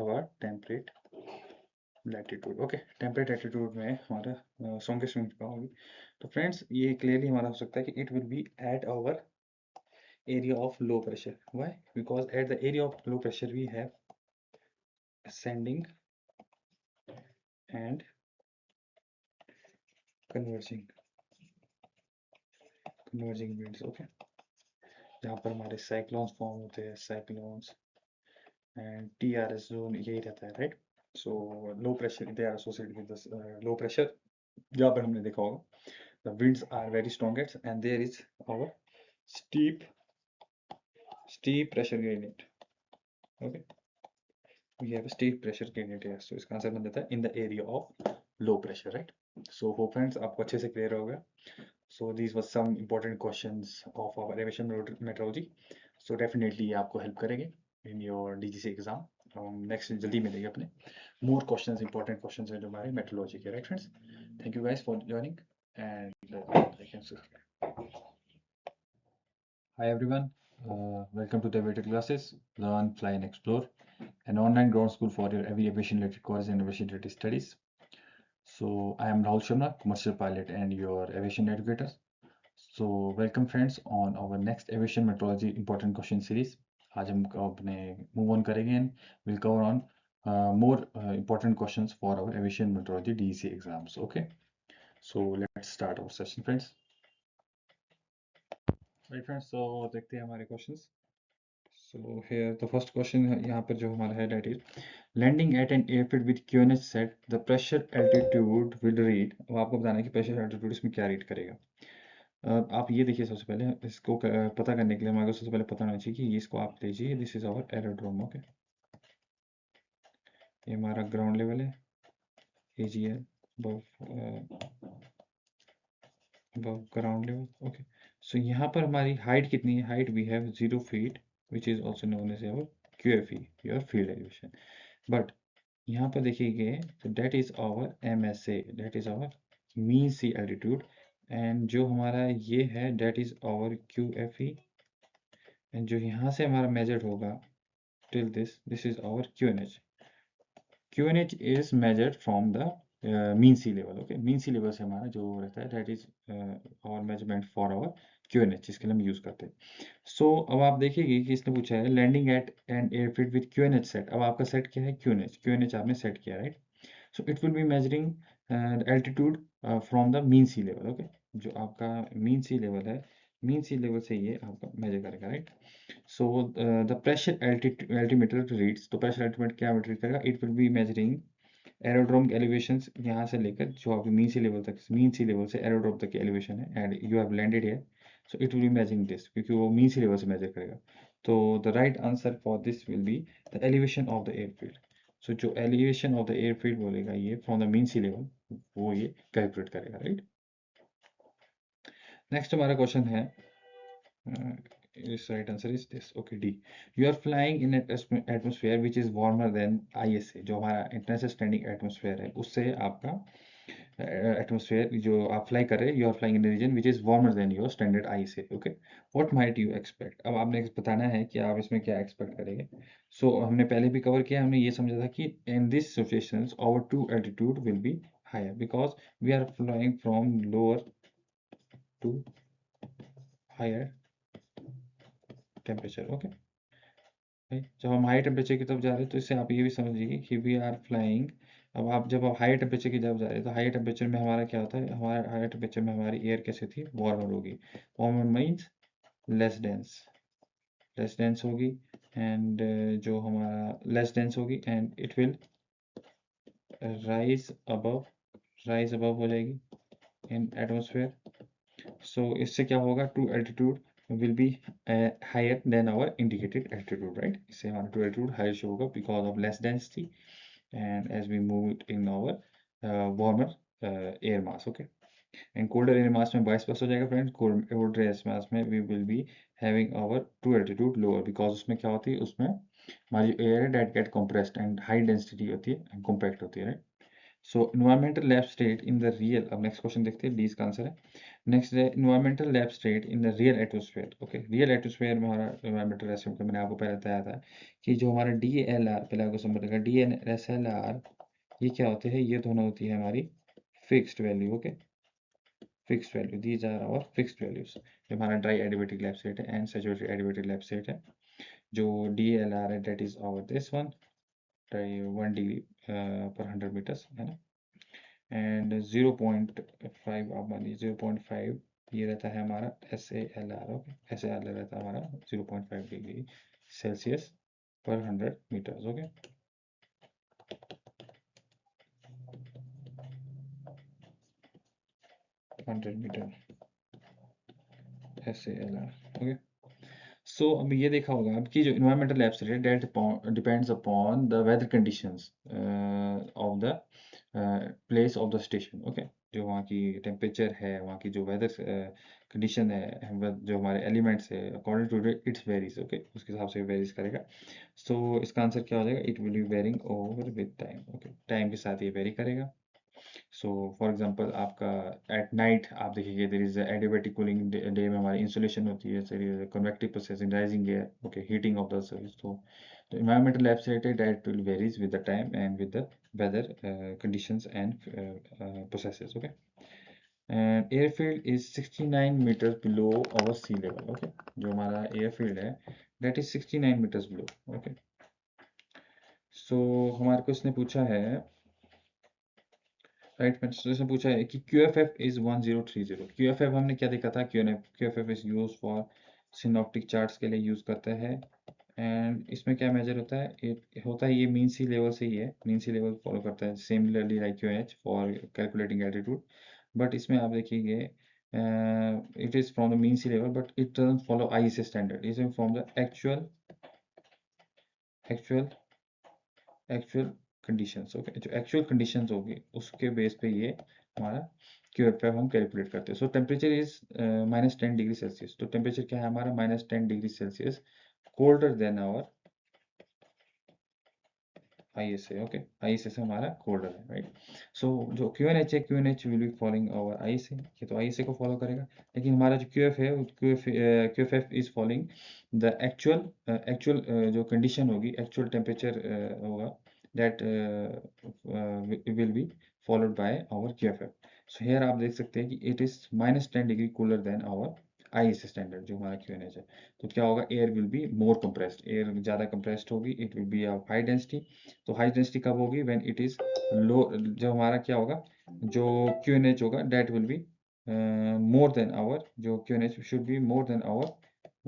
our temperate latitude. Okay, temperate latitude में हमारा strongest wind कहाँ होगी? तो फ्रेंड्स ये क्लियरली हमारा हो सकता है कि it will be at our area of low pressure. Why? Because at the area of low pressure we have ascending and converging winds. Okay, जहाँ पर हमारे साइक्लोन्स फॉर्म होते हैं, साइक्लोन्स एंड TRS जोन यही रहता है, right? So low pressure they are associated with low pressure, जहाँ पर हमने देखा होगा the winds are very strongest and there is our steep pressure gradient. Okay, we have a steep pressure gradient here, so इसका answer बन जाता है in the area of low pressure, right? So hope friends आपको अच्छे से clear हो गया. So these were some important questions of our aviation meteorology. So definitely ये आपको help करेंगे in your DGC exam. Next जल्दी मिलेंगे अपने more questions, important questions हैं जो हमारे meteorology के, right friends? Thank you guys for joining and I can subscribe. Hi everyone, welcome to the Aviator Classes, Learn, Fly and Explore, an online ground school for your aviation related courses and aviation related studies. So I am Rahul Sharma, commercial pilot and your aviation educator. So welcome friends on our next aviation meteorology important question series. आज हम अपने move on करेंगे and we'll cover on more important questions for our aviation meteorology DEC exams. Okay, so let's start our session friends. Right friends, so देखते हैं हमारे questions. So here the first question यहाँ पर जो हमारा headlight is landing at an airfield with QNH set, the pressure altitude will read. अब आपको बताना है कि pressure altitude इसमें क्या read करेगा. आप ये देखिए, सबसे पहले इसको पता करने के लिए हमारे को सबसे पहले पता होना चाहिए कि इसको आप लीजिए, this is our aerodrome. Okay, ये हमारा ग्राउंड लेवल है, AGL above ground level. Okay, so यहाँ पर हमारी हाइट कितनी है? Height we have 0 feet which is also known as our QFE, your field elevation. But यहाँ पर देखिए तो that is our MSA, that is our mean sea altitude, and जो हमारा ये है that is our QFE, and जो यहाँ से हमारा मेजर्ड होगा till this is our QNH. QNH is measured from the mean sea level. Okay, mean sea level से हमारा जो रहता है that is our measurement for our QNH, जिसके लिए हम यूज करते हैं. So अब आप देखिए कि इसने पूछा है landing at an airfield with QNH set. अब आपका सेट क्या है? QNH आपने सेट किया, right? So it will be measuring altitude from the mean sea level. Okay, जो आपका mean sea level है, mean sea level से ये आपका मेजर करेगा, right? So the pressure altimeter reads, तो pressure altimeter क्या measure करेगा? It will be measuring aerodrome elevations यहाँ से लेकर जो आपकी mean sea level तक, mean sea level से aerodrome तक की elevation है, and you have landed here, so it will be measuring this क्योंकि वो mean sea level से measure करेगा. तो the right answer for this will be the elevation of the airfield. So जो elevation of the airfield बोलेगा ये from the mean sea level, वो ये calculate करेगा, right? Next हमारा question है Its right answer is this. Okay, D. You are flying in an atmosphere which is warmer than ISA. जो हमारा international standing atmosphere है, उससे आपका एटमोसफेयर जो आप फ्लाई कर रहे हैं, you are flying in region which is warmer than your standard ISA. Okay, what might you expect? अब आपने बताना है कि आप इसमें क्या एक्सपेक्ट करेंगे. सो हमने पहले भी कवर किया, हमने ये समझा था कि in this situations our true altitude will be higher because we are flying from lower to higher temperature. Okay, जब हम हाई टेम्परेचर की तरफ जा रहे हैं तो इससे आप ये भी समझिए कि वी आर फ्लाइंग. अब आप जब आप हाई टेम्परेचर की तरफ जा रहे हैं तो हाई टेम्परेचर में हमारा क्या होता है? हमारा हाई टेम्परेचर में हमारी एयर कैसे थी? वार्मर होगी. वार्मर मीन्स लेस डेंस होगी, एंड जो हमारा लेस डेंस होगी and it will rise above हो जाएगी इन एटमोसफेयर. सो इससे क्या होगा? True altitude will be higher than our indicated altitude, right? इससे हमारा true altitude higher show होगा because of less density and as we move it in our warmer air mass. Okay, and colder air mass में vice versa हो जाएगा friends. colder air mass में we will be having our true altitude lower because उसमें क्या होती है? उसमें हमारी air that get compressed and high density होती है and compact होती है, right? So environmental lab state in the real, अब नेक्स्ट क्वेश्चन देखते हैं, डी इसका आंसर है। नेक्स्ट है environmental lab state in the real atmosphere. Okay, real atmosphere में हमारा इन्वायरमेंटल लैब स्टेट, मैंने आपको पहले बताया था कि जो हमारा डी एल आर, पहले आपको समझेगा D N S L R, ये क्या होते हैं, ये दोनों होती है हमारी fixed value. Okay, fixed value, these are our fixed values. जो हमारा ड्राई एडियाबेटिक लैब स्टेट है and saturated adiabatic lapse rate है, जो डी एल आर है that is our this one, 1 degree पर 100 मीटर्स है ना। एंड 0.5, आप मान लीजिए 0.5 ये रहता है हमारा S A L R. Okay, S A L R रहता है हमारा 0.5 डिग्री सेल्सियस पर 100 metres. Okay, 100 metre S A L R. Okay, so अब ये देखा होगा आपकी जो इन्वायरमेंटल लैब से that depends upon the weather conditions of the place of the station. Okay, जो वहाँ की टेम्परेचर है, वहाँ की जो वेदर कंडीशन है, जो हमारे एलिमेंट्स है, according to its varies. Okay, उसके हिसाब से वेरीज करेगा। सो इसका आंसर क्या हो जाएगा, it will be varying over with time. Okay, time के साथ ये वेरी करेगा। सो फॉर एग्जांपल आपका एट नाइट आप देखिए there is adiabatic cooling, day में हमारी इंसुलेशन होती है, there is convective process in rising air. Okay, heating of the surface. तो environmental lab state that will varies with the time and with the weather conditions and processes. Okay, and airfield is 69 meters below our sea level. Okay, जो हमारा airfield है that is 69 meters below. Okay, so हमारे को इसने पूछा है, right, इसने पूछा है कि Q F F is 1030। Q F F हमने क्या देखा था, Q F F is use for synoptic charts के लिए यूज करता है। एंड इसमें क्या मेजर होता है, होता है ये मीन सी लेवल से ही है, मीन सी लेवल फॉलो करता है similarly like Q H for calculating altitude. But इसमें आप देखिए it is from the mean sea level but it doesn't follow ISA standard, is from the actual actual actual conditions. Okay, जो actual conditions होगी उसके base पे ये हमारा Q F F हम कैलकुलेट करते हैं। So temperature is -10 degree Celsius. तो टेम्परेचर क्या है हमारा, -10 degree Celsius colder than our ISA. Okay, ISA से हमारा कोल्डर है, राइट। सो जो क्यूएनएच है, QNH will be following our ISA, ये तो आईएसए को फॉलो करेगा। लेकिन हमारा जो क्यूएफ है, QFF is following the actual actual जो कंडीशन होगी, एक्चुअल टेम्परेचर होगा, that will be followed by our QFF. So here आप देख सकते हैं कि it is -10 degree cooler than our ISA standard, जो हमारा क्यूएनएच है। तो क्या होगा, air will be more compressed, air ज़्यादा कंप्रेस्ड होगी, it will be of high density. तो हाई डेंसिटी कब होगी, व्हेन इट इज लो, जब हमारा क्या होगा, जो क्यूएनएच होगा that will be more than our, जो QNH should be more than our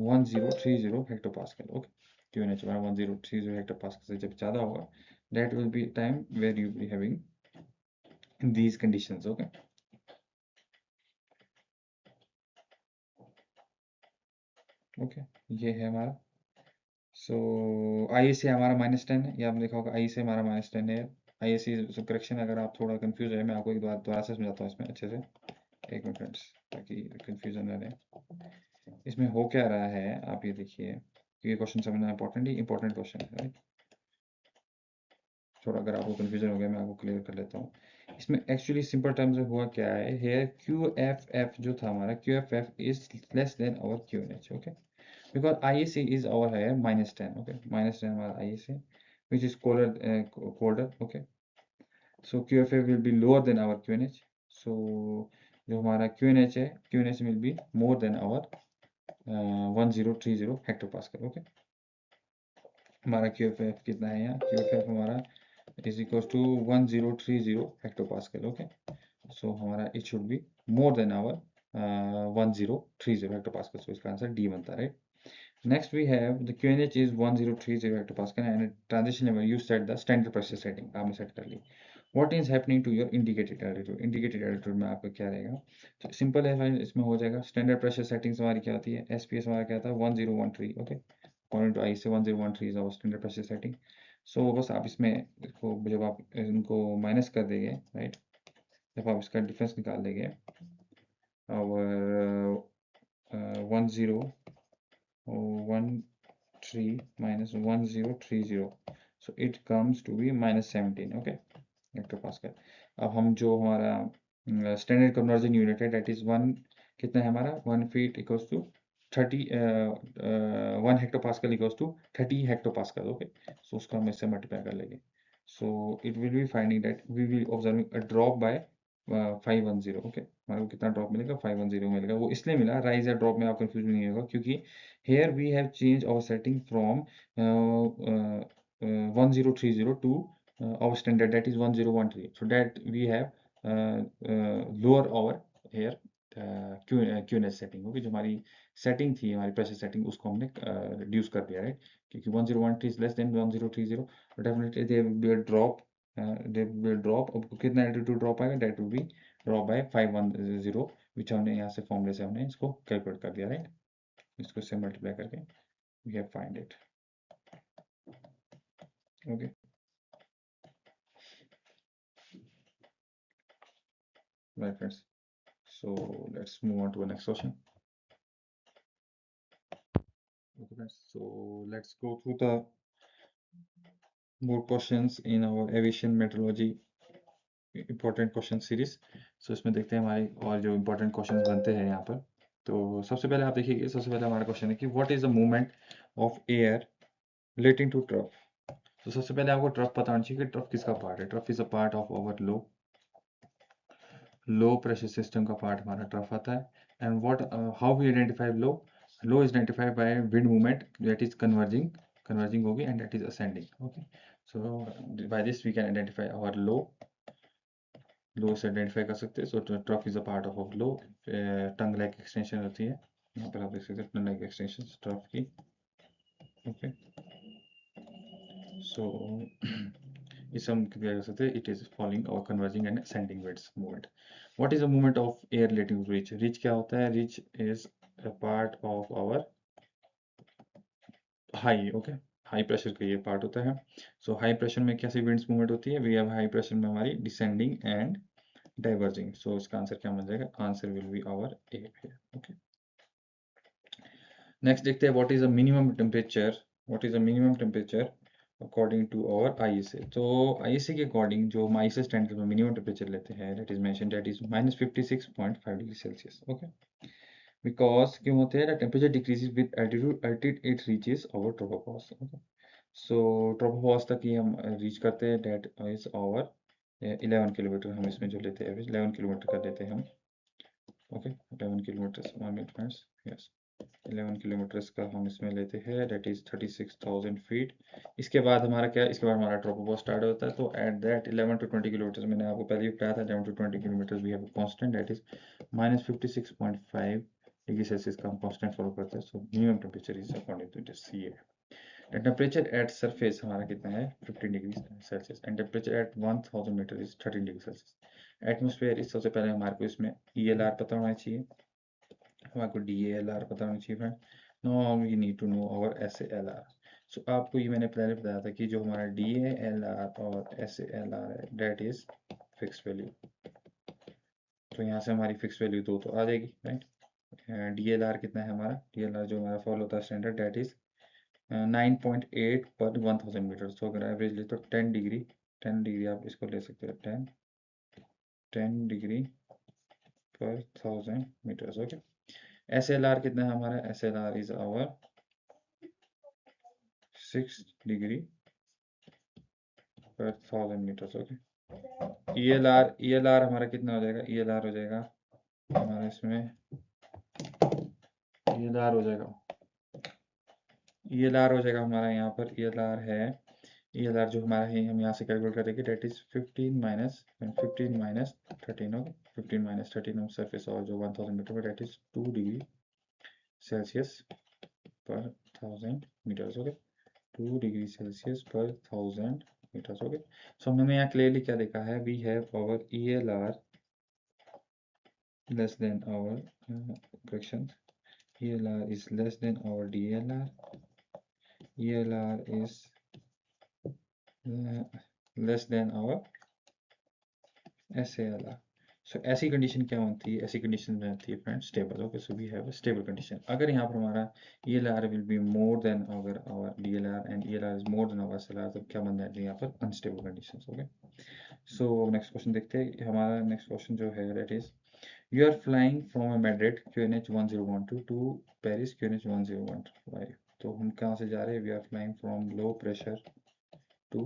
1030 hectopascal. Okay, QNH हमारा 1030 हेक्टोपास्कल से जब ज़्यादा होगा, that will be time where you be having these conditions. Okay, okay, ये है हमारा। सो आई से हमारा -10 है, ये आपने देखा होगा, आई से हमारा -10 है। आई सी करेक्शन, अगर आप थोड़ा कंफ्यूज है, मैं आपको एक बार दोबारा से समझाता हूँ इसमें अच्छे से, एक मिनट फ्रेंड्स, ताकि कंफ्यूजन ना रहे। इसमें हो क्या रहा है आप ये देखिए, ये क्वेश्चन समझना इंपॉर्टेंट ही इंपॉर्टेंट क्वेश्चन है, राइट। थोड़ा अगर आपको कंफ्यूजन हो गया, मैं आपको क्लियर कर लेता हूँ। इसमें एक्चुअली सिंपल टर्म्स में हुआ क्या है, हेयर क्यू एफ एफ जो था हमारा, Q F F is less than our Q N H. Okay, because IAC is our here -10. Okay, -10 हमारा IAC, which is colder. Okay, so QFA will be lower than our QNH. So जो हमारा QNH है, QNH will be more than our 1030 hectopascal. Okay, हमारा QFF कितना है यहाँ, QFF हमारा is equals to 1030 hectopascal. Okay, so हमारा it should be more than our 1030 hectopascal. So इसका आंसर D बनता है, right. Next we have the QNH is 1030 hectopascal and transition level you set the standard pressure setting, आपने set कर ली। What is happening to your indicated altitude? Indicated altitude में आपका क्या रहेगा, तो सिंपल है भाई, इसमें हो जाएगा स्टैंडर्ड प्रेशर सेटिंग्स हमारी क्या होती है, एसपीएस हमारा क्या था 1013। Okay, according to ISA 1013 is our standard pressure setting. So बस आप इसमें इसको जब आप इनको माइनस कर देंगे, राइट, जब आप इसका डिफरेंस निकाल देंगे, और 1013 minus 1030, so it comes to be -17. Okay, hectopascal. अब हम जो हमारा स्टैंडर्ड कन्वर्जन यूनिट है डेट इज 1, कितना है हमारा 1 feet equals to 30 1 hectopascal equals to 30 hectopascal. Okay, so उसको हम इससे मल्टीप्लाई कर लेंगे। So it will be finding that we will observing a drop by 510। Okay, हमारे को कितना ड्रॉप मिलेगा 510 मिलेगा। वो इसलिए मिला, राइज या ड्रॉप में आप कंफ्यूज नहीं होगा, क्योंकि here we have change our setting from 1030 to our standard that is 1013, so that we have lower our here QNS setting। Okay, जो हमारी सेटिंग थी, हमारी प्रेशर सेटिंग, उसको हमने रिड्यूस कर दिया, राइट, क्योंकि 1013 is less then 1030, definitely they will be a drop, they will be a drop. अब कितना एल्टीट्यूड ड्रॉप आएगा, that will be drop by 510, विच हमने यहाँ से फॉर्मूले से हमने इसको कैलकुलेट कर दिया, राइट, इसको इससे मल्टीप्लाई करके we have find it. Okay, right friends, so let's move on to the next question. Okay friends, so let's go through the more questions in our aviation meteorology important question series. So इसमें देखते हैं हमारे और जो important questions बनते हैं यहाँ पर। तो सबसे पहले आप देखिए, सबसे पहले हमारा क्वेश्चन है कि what is the movement of air relating to trough। तो सबसे पहले आपको ट्रफ पता होना चाहिए कि ट्रफ किसका पार्ट है। Trough is a part of our low pressure system का पार्ट हमारा ट्रफ आता है। And what how we identify low, low is identified by wind movement that is converging होगी and that is ascending. Okay, so by this we can identify our low से आइडेंटिफाई कर सकते हैं। So trough is a part of low, tongue like extension होती है, यहाँ पर आप देख सकते हैं टंग लाइक एक्सटेंशन ट्रफ की। ओके, सो इसे हम क्या कर सकते हैं, इट इज फॉलोइंग और converging and ascending winds movement. What is the movement of air relating to ridge. Ridge क्या होता है, ridge is a part of our high. Okay, high pressure का ये पार्ट होता है। सो हाई प्रेशर में कैसी विंड्स मूवमेंट होती है, वी हैव हाई प्रेशर में हमारी डिसेंडिंग एंड डाइवर्जिंग। सो इसका आंसर क्या बन जाएगा, answer will be our a here. Okay, next देखते हैं what is the minimum temperature, what is the minimum temperature according to our ISA. तो आईएसए के अकॉर्डिंग जो हम आईएसए स्टैंडर्ड में मिनिमम टेम्परेचर लेते हैं, that is mention that is -56.5 degree Celsius. Okay, because क्यों होते हैं, the temperature decreases with altitude एल्टिट it reaches our tropopause. Okay, so tropopause तक ही हम रीच करते हैं, दैट इज आवर 11 किलोमीटर। हम इसमें जो लेते हैं 11 किलोमीटर कर लेते हैं हम। Okay, 11 kilometre 1 minute, yes 11 kilometres का हम इसमें लेते हैं, डेट इज 36,000 फीट। इसके बाद हमारा क्या है, इसके बाद हमारा ट्रोपोपॉज स्टार्ट होता है। तो एट दैट 11 to 20 किलोमीटर, मैंने आपको पहले भी बताया था 11 to 20 kilometre we have constant that is -56.5 degree Celsius का हम कांस्टेंट फॉलो करते हैं। So minimum temperature is according to this C A. Temperature at surface हमारा कितना है 15 degree Celsius, and temperature at 1000 metre is 13 degree Celsius. Atmosphere इस सबसे पहले हमारे को इसमें ELR पता होना चाहिए, हमारे को DALR पता होना चाहिए friend. No we need to know our SALR। So आपको ये मैंने पहले बताया था कि जो हमारा DALR और SALR है दैट इज फिक्स वैल्यू। तो यहाँ से हमारी फिक्स वैल्यू दो तो आ जाएगी, राइट। DLR कितना है हमारा, DLR जो हमारा फॉलो होता है स्टैंडर्ड दैट इज 9.8 पर 1000 मीटर। तो अगर एवरेज ले तो 10 डिग्री आप इसको ले सकते हो, 10 डिग्री पर 1000 मीटर्स। ओके, SLR कितना है हमारा, SLR इज आवर 6 डिग्री पर 1000 मीटर्स। ओके, ELR हमारा कितना हो जाएगा, ELR हो जाएगा हमारा इसमें, ELR हो जाएगा ELR हो जाएगा हमारा यहाँ पर ELR है, ELR जो हमारा है हम यहाँ से कैलकुलेट करेंगे that is 15 minus 13। Okay, 15 minus 13 हम सरफेस और जो 1000 मीटर में दैट इज 2 डिग्री सेल्सियस पर 1000 मीटर्स। ओके, 2 डिग्री सेल्सियस पर 1000 मीटर्स। ओके, सो हमने यहाँ क्लियरली क्या देखा है, we have our ELR less than our correction, ELR is less than our DLR, ELR is less than our SALR। सो ऐसी condition क्या होती है, ऐसी कंडीशन में होती है friend stable. Okay, so we have a stable condition. अगर यहाँ पर हमारा ELR will be more than अगर our DLR and ELR is more than our SLR, तो क्या बन जाएगी यहाँ पर unstable condition. Okay, so next question देखते हैं। हमारा नेक्स्ट क्वेश्चन जो है that is you are flying from Madrid QNH1012 to Paris QNH1015। तो हम कहाँ से जा रहे हैं? We are flying from low pressure to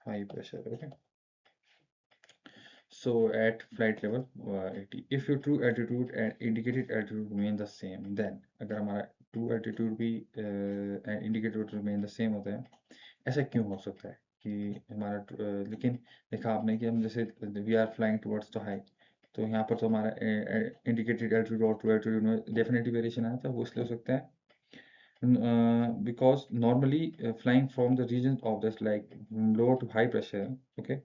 high pressure. Okay, so at flight level 80, if your true altitude and indicated altitude remain the same, then अगर हमारा true altitude भी and indicated remain the same होता है, ऐसा क्यों हो सकता है कि हमारा लेकिन देखा आपने कि हम जैसे we are flying towards the high, तो यहाँ पर तो हमारा इंडिकेटेड एल्टीट्यूड और ट्रू एल्टीट्यूड में डेफिनेटली वेरिएशन आया था, वो इसलिए हो सकता है because normally flying from the regions of this like low to high pressure, okay,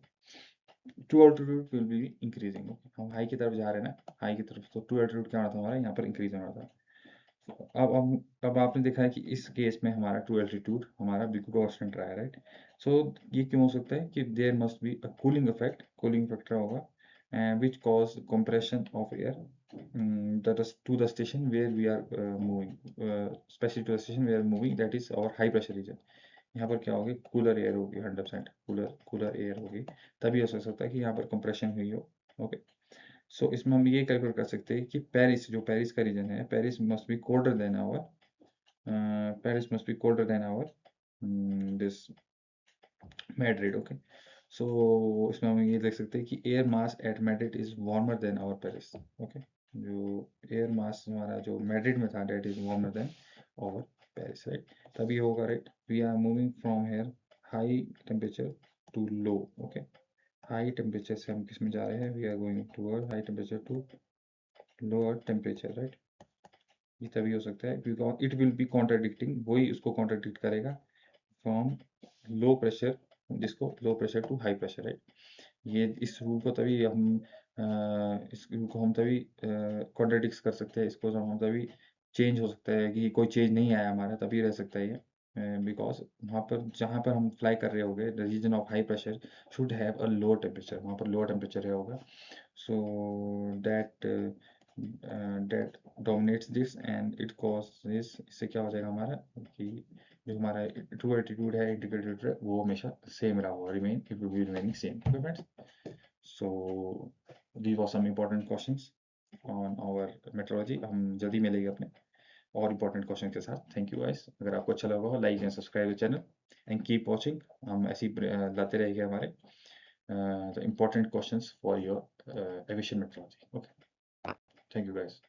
true altitude will be increasing. हम हाई की तरफ जा रहे हैं ना, हाई की तरफ, तो टू अल्टीट्यूड क्या होना था हमारा यहाँ पर इंक्रीज होना था। अब आपने देखा है कि इस केस में हमारा टू एल्टीट्यूड हमारा बिल्कुल कांस्टेंट रहा है, राइट। सो ये क्यों हो सकता है कि there must be a cooling effect, cooling factor होगा which cause compression of air that is to the station where we are moving, especially to the station we are moving, that is our high pressure region। यहाँ पर क्या होगी? Cooler air होगी, 100% cooler cooler air होगी, तभी हो सकता है कि यहाँ पर कंप्रेशन हुई हो। ओके, सो इसमें हम ये कैलकुलेट कर सकते हैं कि पेरिस, जो पेरिस का रीजन है, Paris must be colder than our Paris must be colder than our this Madrid. Okay, so इसमें हम ये देख सकते हैं कि air mass at Madrid is warmer than our Paris. Okay, जो एयर मास हमारा जो मैड्रिड में था that is warmer than our Paris, right. तभी होगा, right. We are moving from here high temperature to low. Okay, high temperature से हम किस में जा रहे हैं? We are going toward high temperature to lower temperature, right. ये तभी हो सकता है because it will be contradicting, वही उसको कॉन्ट्राडिक्ट करेगा फ्रॉम लो प्रेशर, जिसको low pressure to high pressure, right. ये इस रूल को तभी हम इस रूल को हम तभी कॉन्ट्राडिक्ट कर सकते हैं, इसको हम तभी चेंज हो सकता है कि कोई चेंज नहीं आया हमारा, तभी रह सकता है ये, बिकॉज वहाँ पर जहाँ पर हम फ्लाई कर रहे होंगे the region of high pressure should have a low temperature, वहाँ पर लो टेम्परेचर है होगा। So that that dominates this and it causes, इससे क्या हो जाएगा हमारा कि जो हमारा ट्रू एल्टीट्यूड है, इंडिकेटेड है, वो हमेशा सेम रहा होगा, remain it will be remaining same. Okay friends, so these were some important questions on our metrology। हम जल्दी मिलेंगे अपने और important क्वेश्चन के साथ। थैंक यू गाइस, अगर आपको अच्छा लगा हो like and subscribe channel and keep watching. हम ऐसे ही लाते रहेंगे हमारे the important questions for your aviation metrology। Okay, thank you guys।